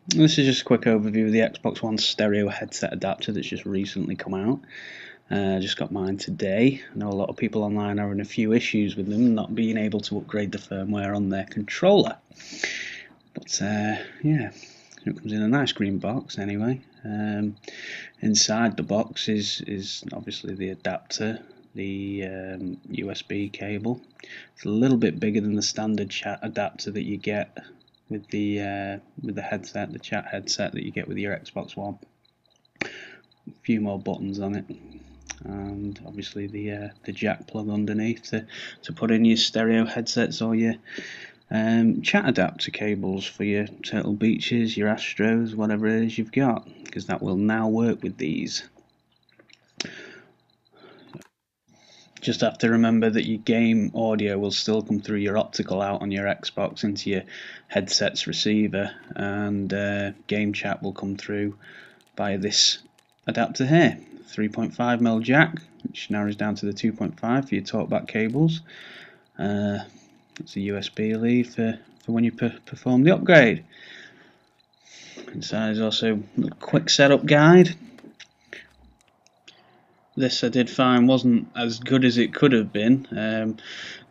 This is just a quick overview of the Xbox One Stereo headset adapter that's just recently come out. Just got mine today. I know a lot of people online are having a few issues with them not being able to upgrade the firmware on their controller. But yeah, it comes in a nice green box anyway. Inside the box is obviously the adapter, the USB cable. It's a little bit bigger than the standard chat adapter that you get with the headset, the chat headset that you get with your Xbox One. A few more buttons on it, and obviously the jack plug underneath to put in your stereo headsets or your chat adapter cables for your Turtle Beaches, your Astros, whatever it is you've got, because that will now work with these. Just have to remember that your game audio will still come through your optical out on your Xbox into your headset's receiver, and game chat will come through by this adapter here. 3.5mm jack, which narrows down to the 2.5 for your talkback cables. It's a USB lead for when you perform the upgrade. Inside is also a quick setup guide. This I did find wasn't as good as it could have been.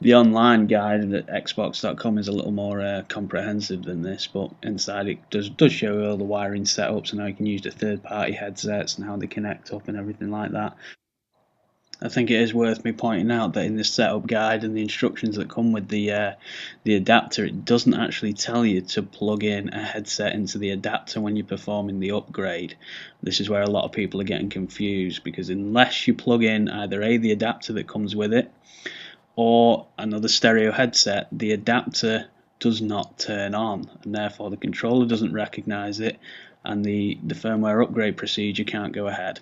The online guide at Xbox.com is a little more comprehensive than this, but inside it does show all the wiring setups and how you can use the third-party headsets and how they connect up and everything like that. I think it is worth me pointing out that in the setup guide and the instructions that come with the adapter, it doesn't actually tell you to plug in a headset into the adapter when you're performing the upgrade. This is where a lot of people are getting confused, because unless you plug in either the adapter that comes with it or another stereo headset, the adapter does not turn on, and therefore the controller doesn't recognize it, and the firmware upgrade procedure can't go ahead.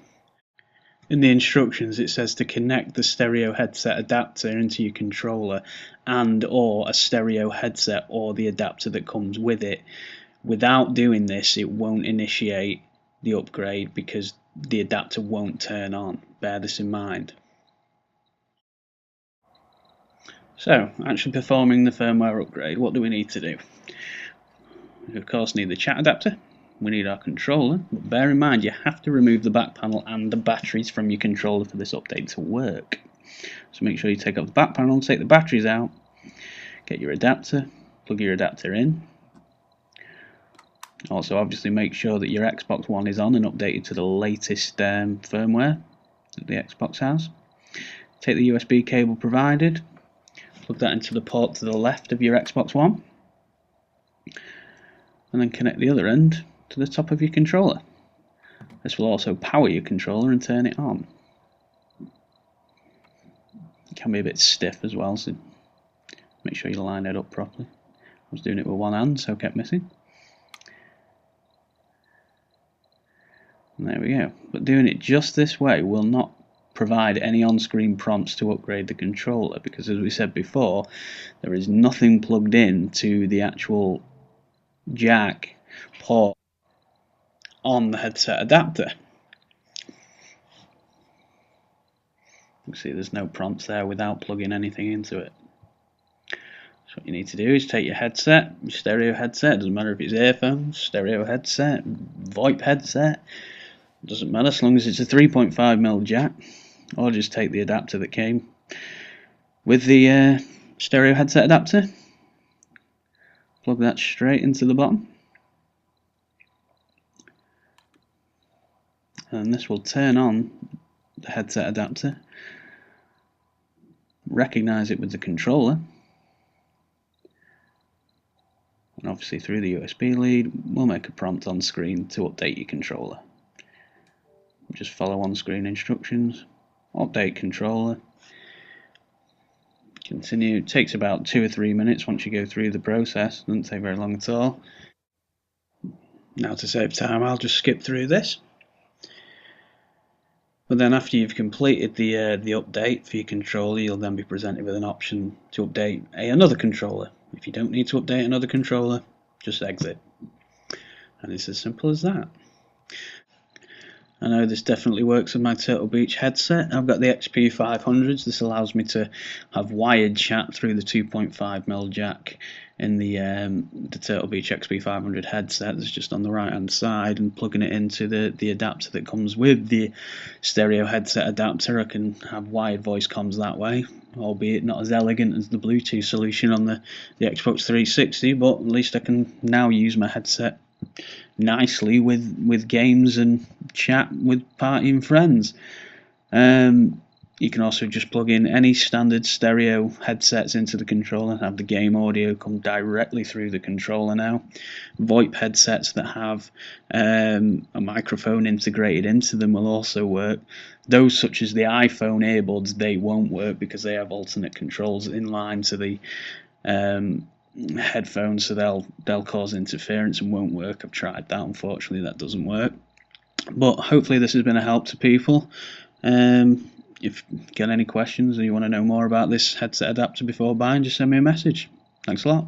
In the instructions it says to connect the stereo headset adapter into your controller and or a stereo headset or the adapter that comes with it. Without doing this, it won't initiate the upgrade because the adapter won't turn on. Bear this in mind. So, actually performing the firmware upgrade, what do we need to do? We of course need the chat adapter. We need our controller, but bear in mind you have to remove the back panel and the batteries from your controller for this update to work. So make sure you take off the back panel, take the batteries out, get your adapter, plug your adapter in. Also obviously make sure that your Xbox One is on and updated to the latest firmware that the Xbox has. Take the USB cable provided, plug that into the port to the left of your Xbox One, and then connect the other end to the top of your controller. This will also power your controller and turn it on. It can be a bit stiff as well, so make sure you line it up properly. I was doing it with one hand, so I kept missing. And there we go. But doing it just this way will not provide any on-screen prompts to upgrade the controller, because as we said before, there is nothing plugged in to the actual jack port on the headset adapter. You see there's no prompts there without plugging anything into it. So what you need to do is take your headset, your stereo headset, doesn't matter if it's earphones, stereo headset, VoIP headset, doesn't matter as long as it's a 3.5mm jack, or just take the adapter that came with the stereo headset adapter, plug that straight into the bottom, and this will turn on the headset adapter, recognize it with the controller, and obviously through the USB lead we'll make a prompt on screen to update your controller. Just follow on screen instructions, update controller, continue. It takes about 2 or 3 minutes once you go through the process, doesn't take very long at all. Now to save time I'll just skip through this. But then after you've completed the update for your controller, you'll then be presented with an option to update another controller. If you don't need to update another controller, just exit. And it's as simple as that. I know this definitely works with my Turtle Beach headset. I've got the XP500s. This allows me to have wired chat through the 2.5mm jack in the Turtle Beach XP500 headset that's just on the right hand side, and plugging it into the adapter that comes with the stereo headset adapter. I can have wired voice comms that way, albeit not as elegant as the Bluetooth solution on the Xbox 360, but at least I can now use my headset nicely with games and chat with party and friends. You can also just plug in any standard stereo headsets into the controller and have the game audio come directly through the controller now. VoIP headsets that have a microphone integrated into them will also work. Those such as the iPhone earbuds, they won't work because they have alternate controls in line to the headphones, so they'll cause interference and won't work. I've tried that, unfortunately that doesn't work, but hopefully this has been a help to people. If you get any questions or you want to know more about this headset adapter before buying, just send me a message. Thanks a lot.